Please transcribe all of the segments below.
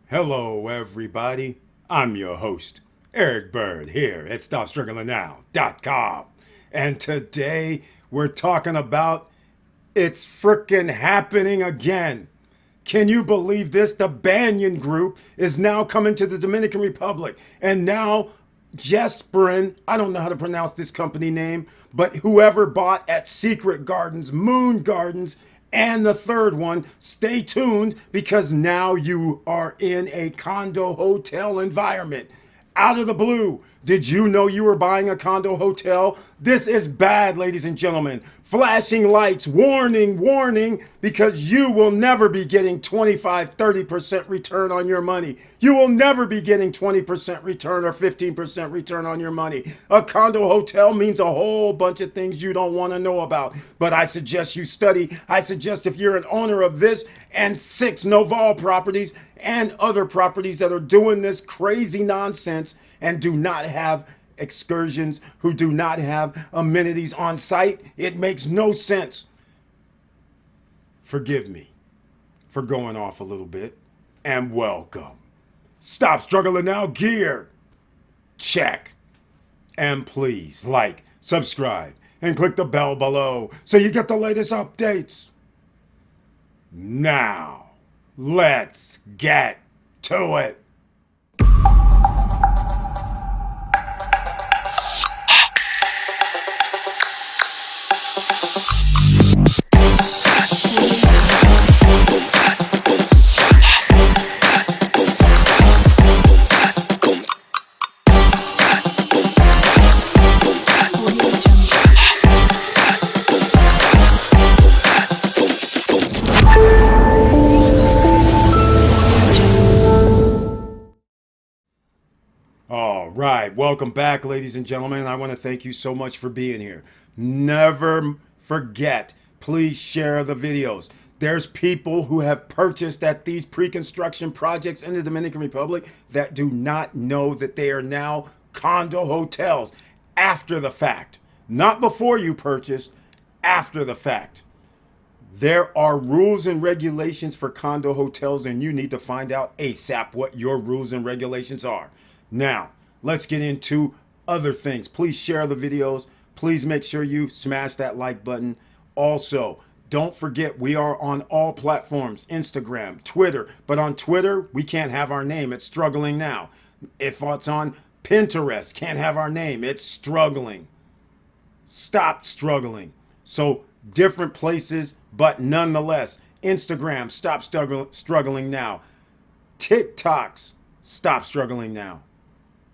Hello, everybody. I'm your host, Eric Bird, here at StopStrugglingNow.com. And today we're talking about it's frickin' happening again. Can you believe this? The Banyan Group is now coming to the Dominican Republic. And now Jesperin, I don't know how to pronounce this company name, but whoever bought at Secret Gardens, Moon Gardens, and the third one, stay tuned because now you are in a condo hotel environment. Out of the blue, did you know you were buying a condo hotel? This is bad, ladies and gentlemen. Flashing lights, warning, warning, because you will never be getting 25-30% return on your money. You will never be getting 20% return or 15% return on your money. A condo hotel means a whole bunch of things you don't want to know about. But I suggest you study. I suggest if you're an owner of this and 6 Noval properties and other properties that are doing this crazy nonsense and do not have excursions, who do not have amenities on site, it makes no sense. Forgive me for going off a little bit, and welcome. Stop Struggling Now gear. Check. And please like, subscribe, and click the bell below so you get the latest updates. Now, let's get to it. All right, welcome back, ladies and gentlemen. I want to thank you so much for being here. Never forget, please share the videos. There's people who have purchased at these pre-construction projects in the Dominican Republic that do not know that they are now condo hotels after the fact. Not before you purchased, after the fact. There are rules and regulations for condo hotels, and you need to find out ASAP what your rules and regulations are. Now, let's get into other things. Please share the videos. Please make sure you smash that like button. Also, don't forget we are on all platforms, Instagram, Twitter. But on Twitter, we can't have our name. It's Struggling Now. If it's on Pinterest, can't have our name. It's Struggling. Stop struggling. So different places, but nonetheless, Instagram, Stop Struggling Now. TikToks, Stop Struggling Now.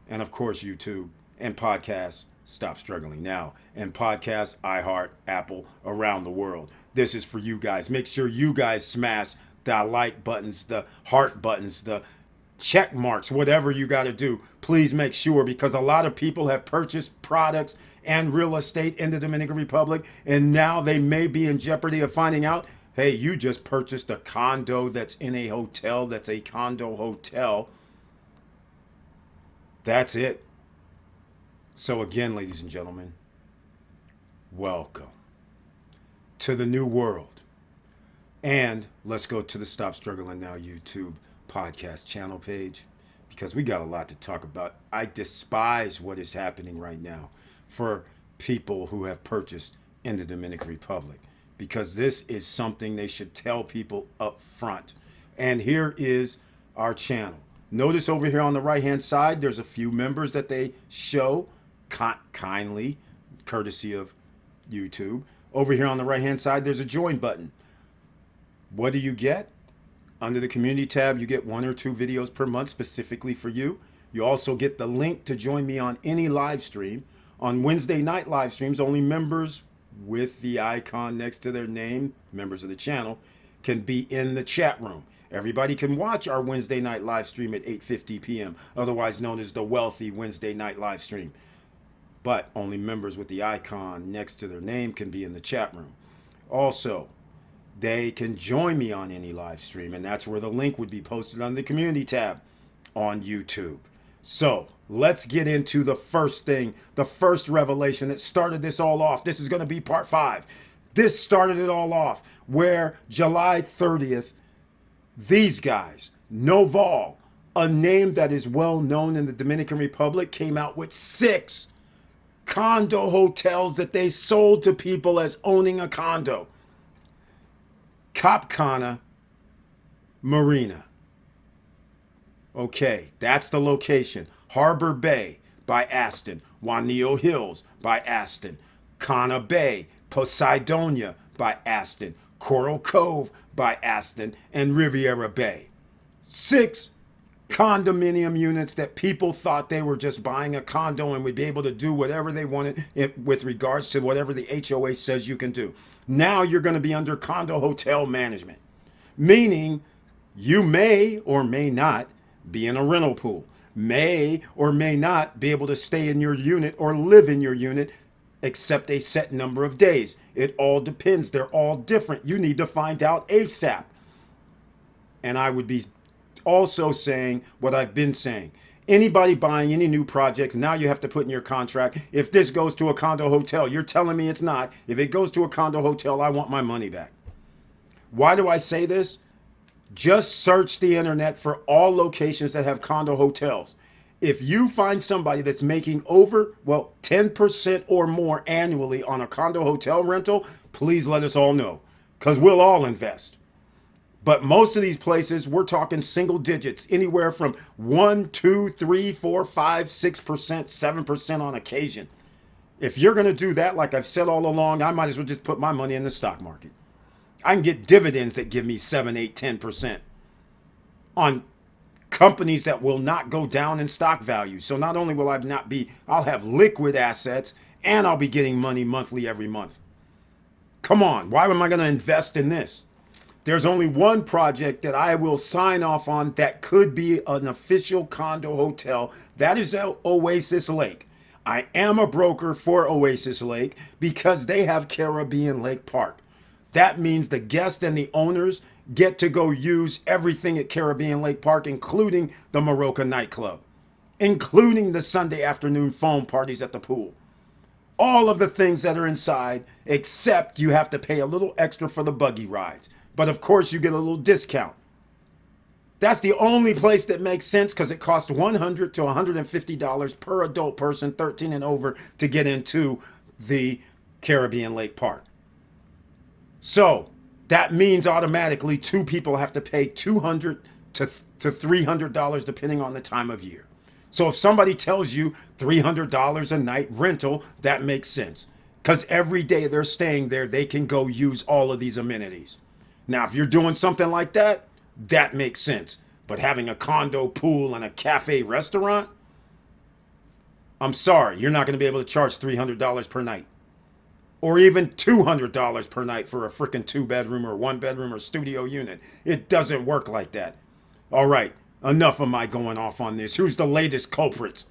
And of course, YouTube and podcasts, Stop Struggling Now. And podcasts, iHeart, Apple, around the world. This is for you guys. Make sure you guys smash the like buttons, the heart buttons, the check marks, whatever you got to do. Please make sure, because a lot of people have purchased products and real estate in the Dominican Republic, and now they may be in jeopardy of finding out, hey, you just purchased a condo that's in a hotel that's a condo hotel. That's it. So again, ladies and gentlemen, welcome to the new world. And let's go to the Stop Struggling Now YouTube podcast channel page, because we got a lot to talk about. I despise what is happening right now for people who have purchased in the Dominican Republic, because this is something they should tell people up front. And here is our channel. Notice over here on the right hand side, there's a few members that they show kindly, courtesy of YouTube. Over here on the right hand side, there's a join button. What do you get? Under the community tab, you get 1 or 2 videos per month specifically for you. You also get the link to join me on any live stream. On Wednesday night live streams, only members with the icon next to their name, members of the channel, can be in the chat room. Everybody can watch our Wednesday night live stream at 8:50 p.m., otherwise known as the Wealthy Wednesday night live stream. But only members with the icon next to their name can be in the chat room. Also, they can join me on any live stream, and that's where the link would be posted on the community tab on YouTube. So let's get into the first thing, the first revelation that started this all off. This is going to be part 5. This started it all off, where July 30th, these guys, Noval, A name that is well known in the Dominican Republic came out with 6 condo hotels that they sold to people as owning a condo. Punta Cana Marina. Okay, that's the location. Harper Bay by Aston. Juanillo Hills by Aston. Cana Bay. Poseidonia by Aston. Coral Cove by Aston. And Riviera Bay. 6 condominium units that people thought they were just buying a condo and would be able to do whatever they wanted with regards to whatever the HOA says you can do. Now you're going to be under condo hotel management, meaning you may or may not be in a rental pool, may or may not be able to stay in your unit or live in your unit except a set number of days. It all depends. They're all different. You need to find out ASAP. And I would be also saying what I've been saying. Anybody buying any new projects, now you have to put in your contract, if this goes to a condo hotel, you're telling me it's not. If it goes to a condo hotel, I want my money back. Why do I say this? Just search the internet for all locations that have condo hotels. If you find somebody that's making over, 10% or more annually on a condo hotel rental, please let us all know, because we'll all invest. But most of these places, we're talking single digits, anywhere from 1, 2, 3, 4, 5, 6%, 7% on occasion. If you're going to do that, like I've said all along, I might as well just put my money in the stock market. I can get dividends that give me 7, 8, 10% on companies that will not go down in stock value. So not only will I'll have liquid assets, and I'll be getting money monthly every month. Come on, why am I going to invest in this? There's only one project that I will sign off on that could be an official condo hotel. That is Oasis Lake. I am a broker for Oasis Lake because they have Caribbean Lake Park. That means the guests and the owners get to go use everything at Caribbean Lake Park, including the Morocco nightclub, including the Sunday afternoon foam parties at the pool. All of the things that are inside, except you have to pay a little extra for the buggy rides. But of course, you get a little discount. That's the only place that makes sense because it costs $100 to $150 per adult person, 13 and over, to get into the Caribbean Lake Park. So that means automatically 2 people have to pay $200 to $300 depending on the time of year. So if somebody tells you $300 a night rental, that makes sense. Because every day they're staying there, they can go use all of these amenities. Now, if you're doing something like that, that makes sense. But having a condo, pool, and a cafe restaurant, I'm sorry, you're not going to be able to charge $300 per night. Or even $200 per night for a freaking 2-bedroom or 1-bedroom or studio unit. It doesn't work like that. All right, enough of my going off on this. Who's the latest culprits?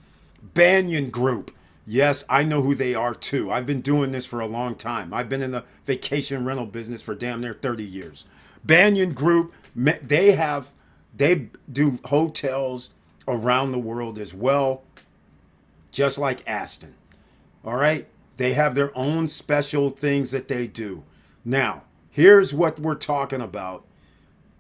Banyan Group. Yes, I know who they are too. I've been doing this for a long time. I've been in the vacation rental business for damn near 30 years. Banyan Group, they do hotels around the world as well, just like Aston. All right? They have their own special things that they do. Now, here's what we're talking about.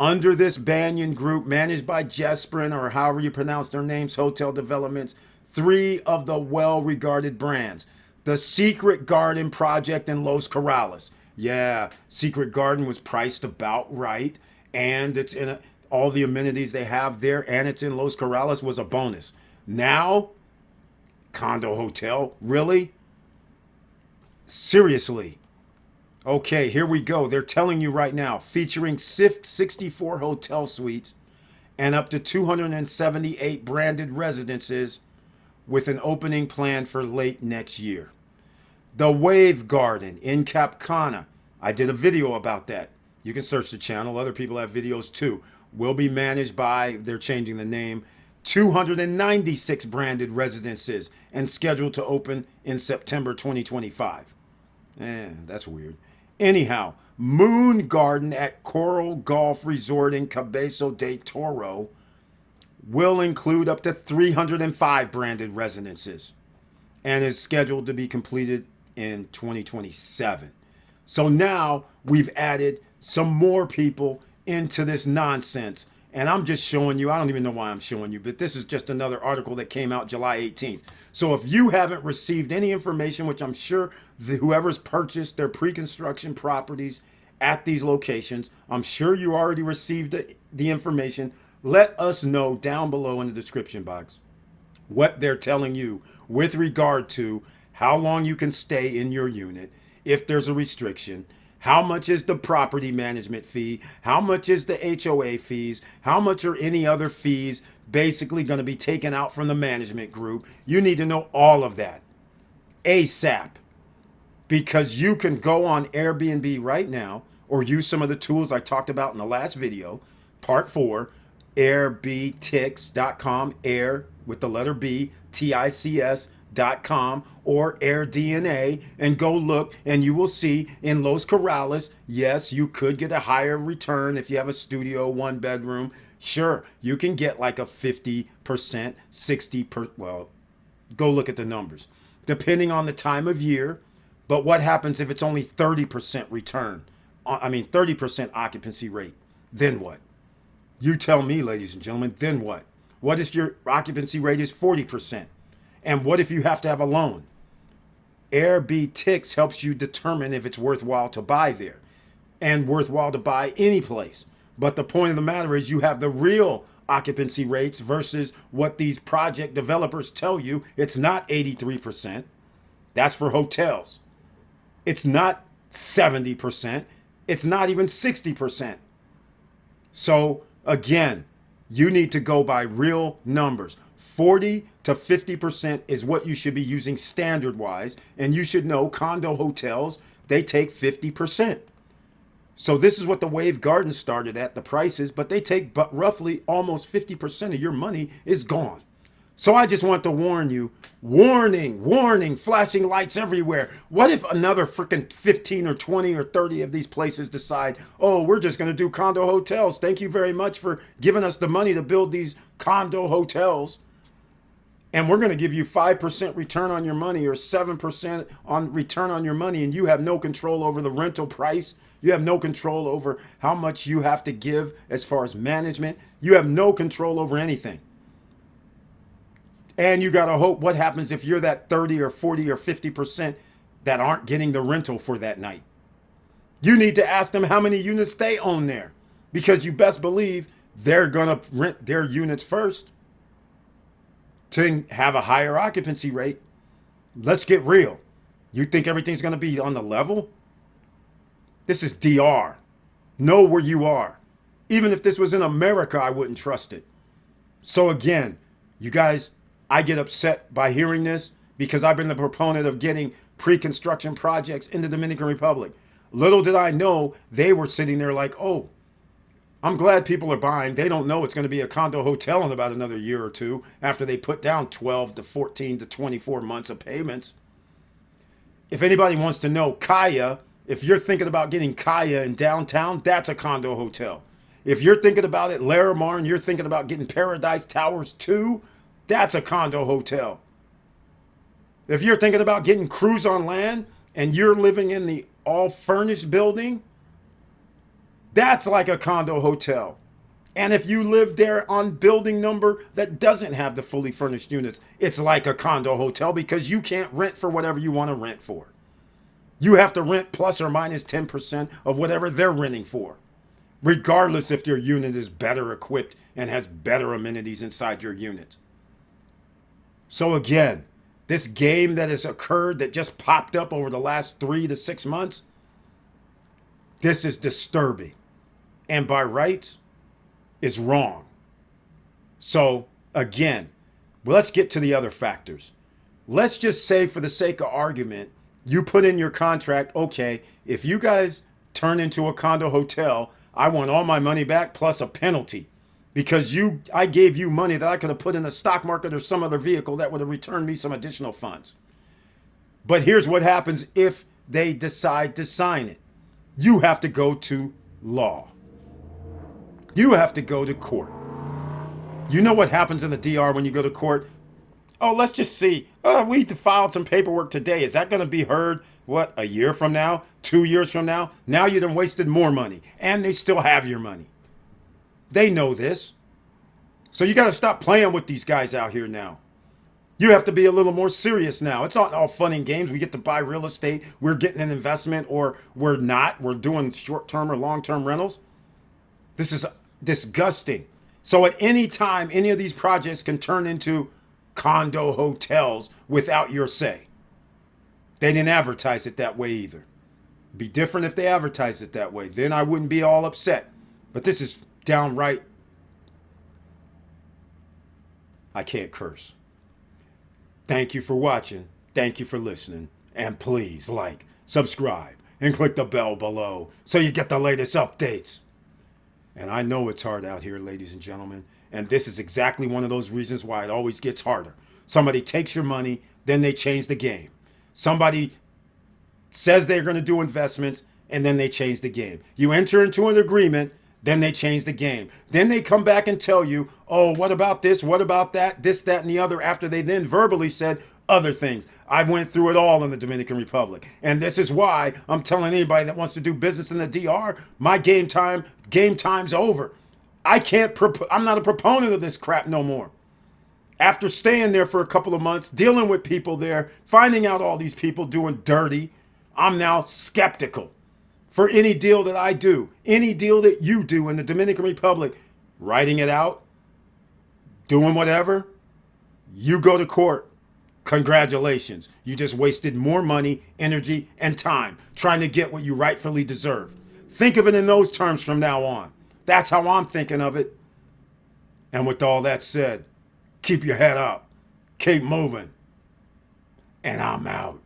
Under this Banyan Group, managed by Jesprin, or however you pronounce their names, Hotel Developments, 3 of the well-regarded brands. The Secret Garden project in Los Corrales. Yeah, Secret Garden was priced about right, and it's in all the amenities they have there, and it's in Los Corrales was a bonus. Now, condo hotel, really? Seriously. Okay, here we go. They're telling you right now, featuring 64 hotel suites and up to 278 branded residences, with an opening plan for late next year. The Wave Garden in Punta Cana. I did a video about that. You can search the channel. Other people have videos too. Will be managed by, they're changing the name, 296 branded residences and scheduled to open in September 2025. That's weird. Anyhow, Moon Garden at Coral Golf Resort in Cabeza de Toro will include up to 305 branded residences and is scheduled to be completed in 2027. So now we've added some more people into this nonsense. And I'm just showing you, I don't even know why I'm showing you, but this is just another article that came out July 18th. So if you haven't received any information, which I'm sure whoever's purchased their pre-construction properties at these locations, I'm sure you already received the information. Let us know down below in the description box what they're telling you with regard to how long you can stay in your unit, if there's a restriction, how much is the property management fee, how much is the HOA fees, how much are any other fees basically going to be taken out from the management group. You need to know all of that ASAP, because you can go on Airbnb right now or use some of the tools I talked about in the last video, part 4, airbtix.com, air with the letter B, TICS.com, or AirDNA, and go look, and you will see in Los Corrales, yes, you could get a higher return if you have a studio, 1 bedroom. Sure, you can get like a 50%, 60%, well, go look at the numbers, depending on the time of year. But what happens if it's only 30% return? 30% occupancy rate? Then what? You tell me, ladies and gentlemen, then what? What if your occupancy rate is 40%? And what if you have to have a loan? AirBTix helps you determine if it's worthwhile to buy there and worthwhile to buy any place. But the point of the matter is you have the real occupancy rates versus what these project developers tell you. It's not 83%. That's for hotels. It's not 70%. It's not even 60%. So again, you need to go by real numbers. 40 to 50% is what you should be using standard wise. And you should know condo hotels, they take 50%. So this is what the Wave Garden started at, the prices, but they take roughly almost 50% of your money is gone. So I just want to warn you, warning, flashing lights everywhere. What if another freaking 15 or 20 or 30 of these places decide, oh, we're just going to do condo hotels. Thank you very much for giving us the money to build these condo hotels. And we're going to give you 5% return on your money or 7% on return on your money. And you have no control over the rental price. You have no control over how much you have to give as far as management. You have no control over anything. And you got to hope what happens if you're that 30 or 40 or 50% that aren't getting the rental for that night. You need to ask them how many units they own there, because you best believe they're going to rent their units first to have a higher occupancy rate. Let's get real. You think everything's going to be on the level? This is DR. Know where you are. Even if this was in America, I wouldn't trust it. So again, you guys, I get upset by hearing this because I've been the proponent of getting pre-construction projects in the Dominican Republic. Little did I know they were sitting there like, oh, I'm glad people are buying. They don't know it's going to be a condo hotel in about another year or two after they put down 12 to 14 to 24 months of payments. If anybody wants to know, Kaya, if you're thinking about getting Kaya in downtown, that's a condo hotel. If you're thinking about it, Larimar, and you're thinking about getting Paradise Towers 2, that's a condo hotel. If you're thinking about getting Cruise on Land and you're living in the all furnished building, that's like a condo hotel. And if you live there on building number that doesn't have the fully furnished units, it's like a condo hotel because you can't rent for whatever you want to rent for. You have to rent plus or minus 10% of whatever they're renting for, regardless if your unit is better equipped and has better amenities inside your unit. So again, this game that has occurred that just popped up over the last 3 to 6 months, this is disturbing. And by rights, is wrong. So again, let's get to the other factors. Let's just say for the sake of argument, you put in your contract, okay, if you guys turn into a condo hotel, I want all my money back plus a penalty. Because I gave you money that I could have put in the stock market or some other vehicle that would have returned me some additional funds. But here's what happens if they decide to sign it. You have to go to law. You have to go to court. You know what happens in the DR when you go to court? Oh, let's just see. We filed some paperwork today. Is that going to be heard, what, a year from now? 2 years from now? Now you done wasted more money. And they still have your money. They know this. So you got to stop playing with these guys out here now. You have to be a little more serious now. It's not all fun and games. We get to buy real estate. We're getting an investment, or we're not. We're doing short-term or long-term rentals. This is disgusting. So at any time, any of these projects can turn into condo hotels without your say. They didn't advertise it that way either. Be different if they advertised it that way. Then I wouldn't be all upset. But this is downright, I can't curse. Thank you for watching. Thank you for listening. And please like, subscribe, and click the bell below so you get the latest updates. And I know it's hard out here, ladies and gentlemen. And this is exactly one of those reasons why it always gets harder. Somebody takes your money, then they change the game. Somebody says they're going to do investments, and then they change the game. You enter into an agreement, then they change the game. Then they come back and tell you, oh, what about this? What about that? This, that, and the other, after they then verbally said other things. I went through it all in the Dominican Republic. And this is why I'm telling anybody that wants to do business in the DR, my game time's over. I'm not a proponent of this crap no more. After staying there for a couple of months, dealing with people there, finding out all these people doing dirty, I'm now skeptical for any deal that I do, any deal that you do in the Dominican Republic, writing it out, doing whatever, you go to court. Congratulations. You just wasted more money, energy, and time trying to get what you rightfully deserve. Think of it in those terms from now on. That's how I'm thinking of it. And with all that said, keep your head up, keep moving, and I'm out.